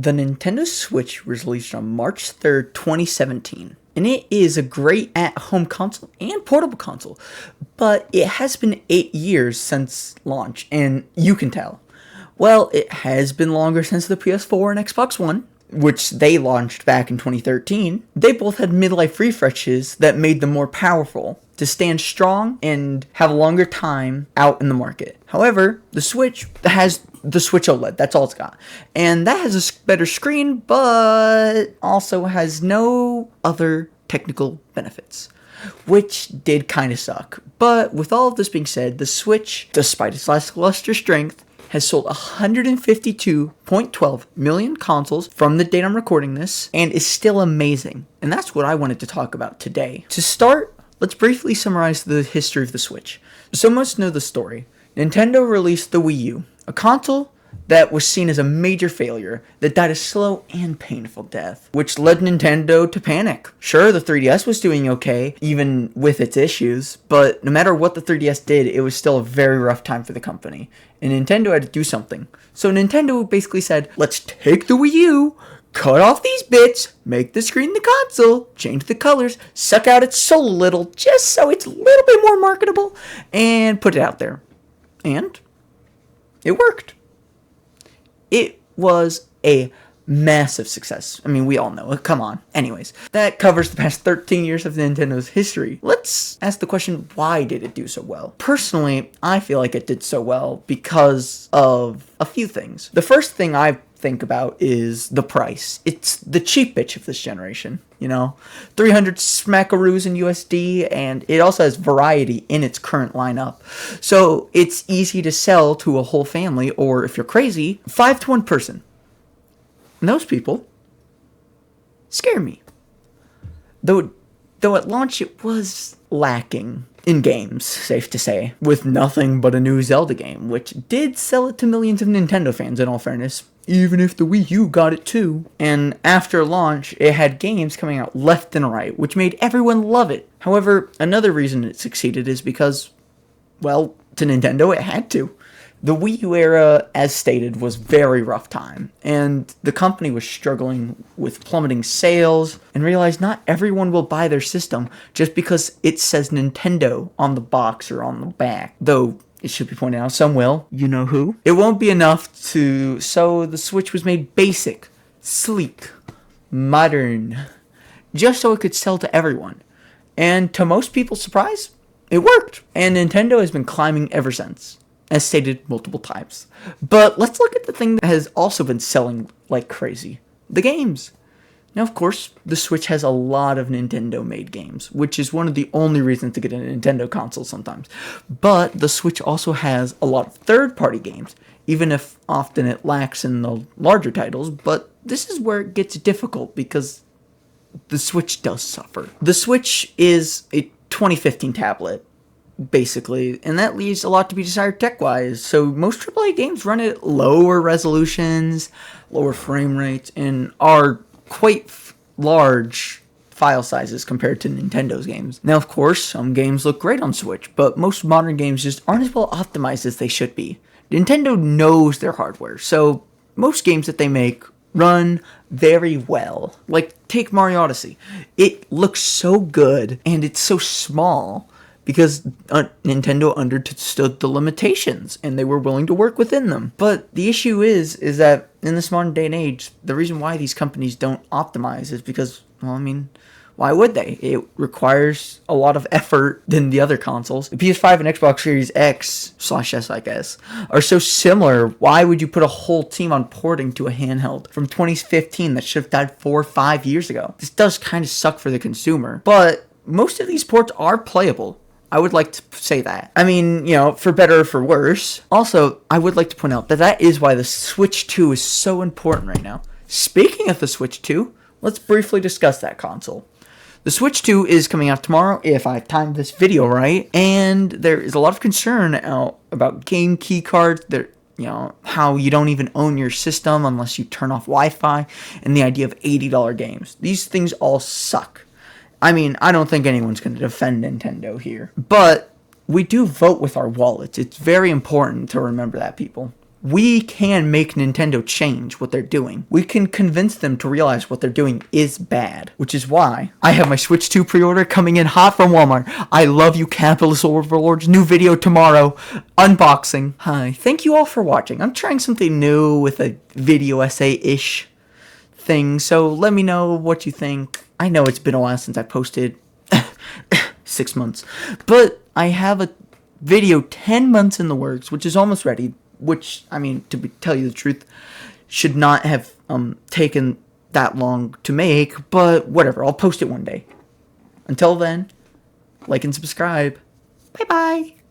The Nintendo Switch was released on March 3rd, 2017. And it is a great at-home console and portable console. But it has been 8 years since launch, and you can tell. Well, it has been longer since the PS4 and Xbox One, which they launched back in 2013. They both had midlife refreshes that made them more powerful to stand strong and have a longer time out in the market. However, the Switch has the Switch OLED, that's all it's got. And that has a better screen, but also has no other technical benefits, which did kind of suck. But with all of this being said, the Switch, despite its lackluster strength, has sold 152.12 million consoles from the date I'm recording this, and is still amazing. And that's what I wanted to talk about today. To start, let's briefly summarize the history of the Switch. So most know the story. Nintendo released the Wii U, a console that was seen as a major failure that died a slow and painful death, which led Nintendo to panic. Sure, the 3DS was doing okay, even with its issues, but no matter what the 3DS did, it was still a very rough time for the company, and Nintendo had to do something. So Nintendo basically said, let's take the Wii U, cut off these bits, make the screen the console, change the colors, suck out its soul a little, just so it's a little bit more marketable, and put it out there. And it worked. It was a massive success. I mean, we all know it. Come on. Anyways, that covers the past 13 years of Nintendo's history. Let's ask the question, why did it do so well? Personally, I feel like it did so well because of a few things. The first thing I think about is the price. It's the cheap bitch of this generation, you know? 300 smackaroos in USD, and it also has variety in its current lineup. So it's easy to sell to a whole family, or if you're crazy, 5 to 1 person. And those people scare me. Though at launch it was lacking in games, safe to say, with nothing but a new Zelda game, which did sell it to millions of Nintendo fans in all fairness, even if the Wii U got it too. And after launch, it had games coming out left and right, which made everyone love it. However, another reason it succeeded is because, well, to Nintendo, it had to. The Wii U era, as stated, was very rough time, and the company was struggling with plummeting sales, and realized not everyone will buy their system just because it says Nintendo on the box or on the back. Though, it should be pointed out, some will. You know who? It won't be enough so the Switch was made basic, sleek, modern, just so it could sell to everyone. And to most people's surprise, it worked. And Nintendo has been climbing ever since, as stated multiple times. But let's look at the thing that has also been selling like crazy. The games. Now, of course, the Switch has a lot of Nintendo-made games, which is one of the only reasons to get a Nintendo console sometimes. But the Switch also has a lot of third-party games, even if often it lacks in the larger titles. But this is where it gets difficult, because the Switch does suffer. The Switch is a 2015 tablet, basically, and that leaves a lot to be desired tech-wise. So most AAA games run at lower resolutions, lower frame rates, and are quite large file sizes compared to Nintendo's games. Now, of course, some games look great on Switch, but most modern games just aren't as well optimized as they should be. Nintendo knows their hardware, so most games that they make run very well. Like, take Mario Odyssey. It looks so good, and it's so small, because Nintendo understood the limitations, and they were willing to work within them. But the issue is that in this modern day and age, the reason why these companies don't optimize is because, well, I mean, why would they? It requires a lot of effort than the other consoles. The PS5 and Xbox Series X/S, I guess, are so similar. Why would you put a whole team on porting to a handheld from 2015 that should have died 4 or 5 years ago? This does kind of suck for the consumer, but most of these ports are playable. I would like to say that. I mean, you know, for better or for worse. Also, I would like to point out that that is why the Switch 2 is so important right now. Speaking of the Switch 2, let's briefly discuss that console. The Switch 2 is coming out tomorrow, if I timed this video right, and there is a lot of concern out about game key cards, how you don't even own your system unless you turn off Wi-Fi, and the idea of $80 games. These things all suck. I mean, I don't think anyone's going to defend Nintendo here. But we do vote with our wallets. It's very important to remember that, people. we can make Nintendo change what they're doing. We can convince them to realize what they're doing is bad, which is why I have my Switch 2 pre-order coming in hot from Walmart. I love you, capitalist overlords. New video tomorrow. Unboxing. Hi, thank you all for watching. I'm trying something new with a video essay-ish thing, so let me know what you think. I know it's been a while since I posted. 6 months. But I have a video 10 months in the works, which is almost ready. Which, I mean, tell you the truth, should not have taken that long to make, but whatever, I'll post it one day. Until then, like and subscribe. Bye-bye.